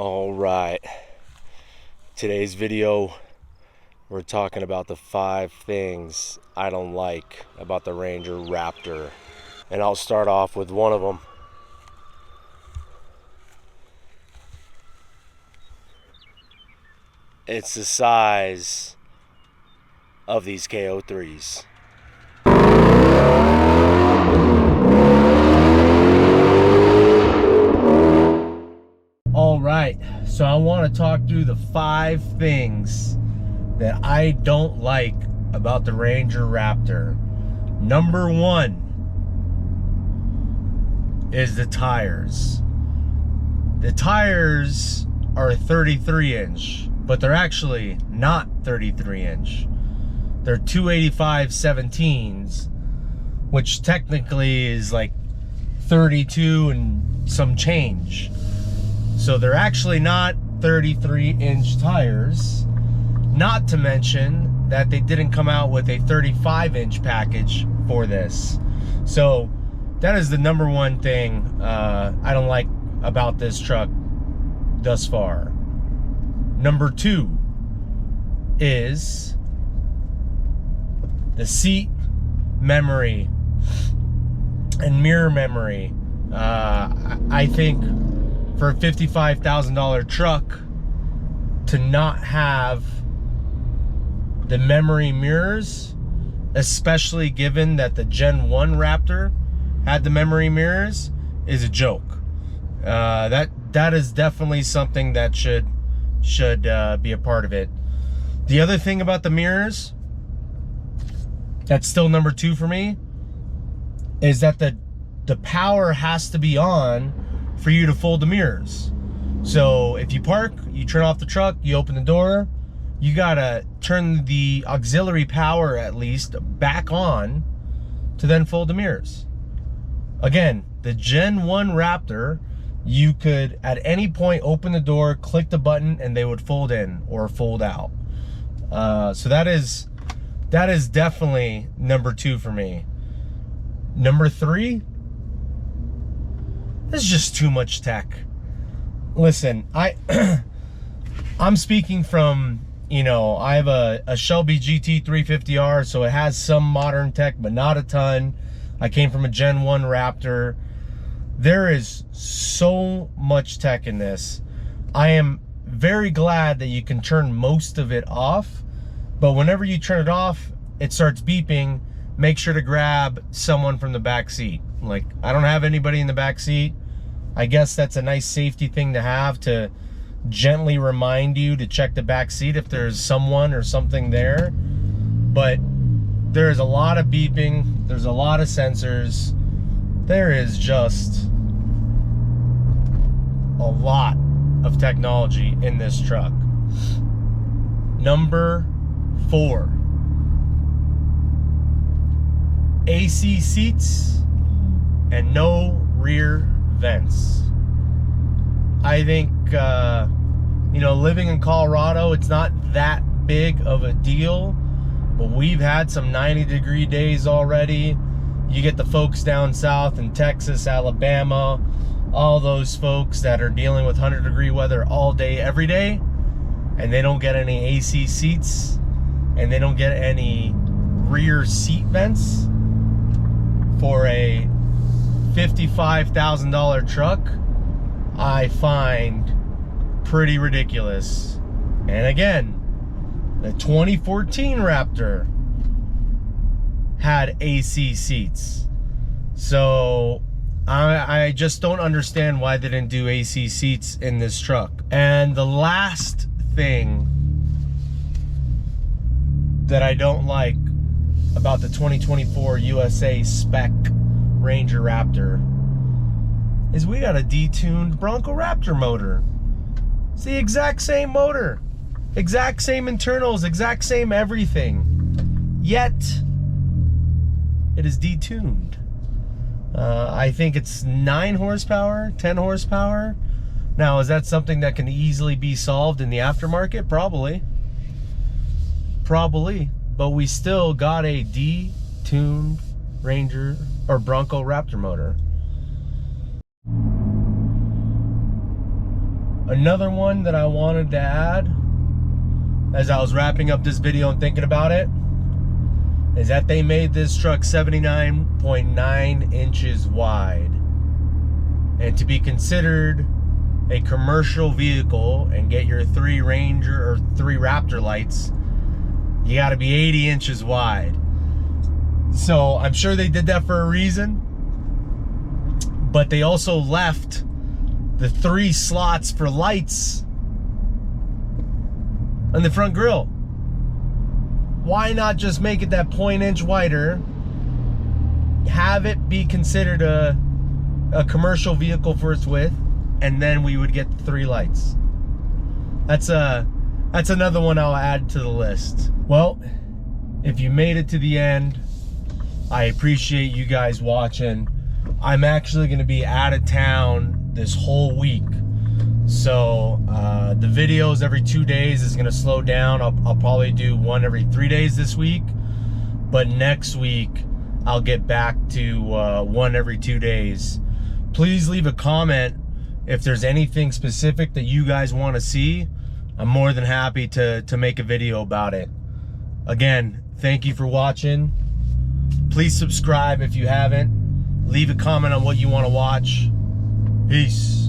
All right, today's video we're talking about the 5 things I don't like about the Ranger Raptor, and I'll start off with one of them. It's the size of these KO3s. Alright, so I want to talk through the 5 things that I don't like about the Ranger Raptor. Number 1 is the tires. The tires are 33 inch, but they're actually not 33 inch. They're 285 17s, which technically is like 32 and some change. So they're actually not 33 inch tires, not to mention that they didn't come out with a 35 inch package for this. So that is the number 1 thing I don't like about this truck thus far. Number 2 is the seat memory and mirror memory. I think for a $55,000 truck to not have the memory mirrors, especially given that the Gen 1 Raptor had the memory mirrors, is a joke. That is definitely something that should be a part of it. The other thing about the mirrors that's still number 2 for me is that the power has to be on for you to fold the mirrors. So if you park, you turn off the truck, you open the door, you gotta turn the auxiliary power at least back on to then fold the mirrors. Again, the Gen 1 Raptor, you could at any point open the door, click the button, and they would fold in or fold out. So that is definitely number 2 for me. Number 3, it's just too much tech. Listen, I'm speaking from, I have a Shelby GT 350R, so it has some modern tech, but not a ton. I came from a Gen 1 Raptor. There is so much tech in this. I am very glad that you can turn most of it off, but whenever you turn it off, it starts beeping. Make sure to grab someone from the back seat. Like, I don't have anybody in the back seat. I guess that's a nice safety thing to have, to gently remind you to check the back seat if there's someone or something there. But there's a lot of beeping, there's a lot of sensors. There is just a lot of technology in this truck. Number 4, AC seats and no rear vents. I think, living in Colorado, it's not that big of a deal, but we've had some 90-degree days already. You get the folks down south in Texas, Alabama, all those folks that are dealing with 100-degree weather all day, every day, and they don't get any AC seats, and they don't get any rear seat vents for a $55,000 truck. I find pretty ridiculous. And again, the 2014 Raptor had AC seats, so I just don't understand why they didn't do AC seats in this truck. And the last thing that I don't like about the 2024 USA spec Ranger Raptor is we got a detuned Bronco Raptor motor. It's the exact same motor, exact same internals, exact same everything, yet it is detuned. I think it's 9 horsepower, 10 horsepower. Now, is that something that can easily be solved in the aftermarket? Probably, but we still got a detuned Ranger or Bronco Raptor motor. Another one that I wanted to add as I was wrapping up this video and thinking about it is that they made this truck 79.9 inches wide. And to be considered a commercial vehicle and get your 3 Ranger or 3 Raptor lights, you got to be 80 inches wide. So I'm sure they did that for a reason, but they also left the 3 slots for lights on the front grille. Why not just make it that 0.1 inch wider, have it be considered a commercial vehicle for its width, and then we would get the 3 lights. That's another one I'll add to the list. Well, if you made it to the end, I appreciate you guys watching. I'm actually going to be out of town this whole week, so the videos every 2 days is going to slow down. I'll probably do one every 3 days this week, but next week I'll get back to one every 2 days. Please leave a comment if there's anything specific that you guys want to see. I'm more than happy to make a video about it. Again, thank you for watching. Please subscribe if you haven't. Leave a comment on what you want to watch. Peace.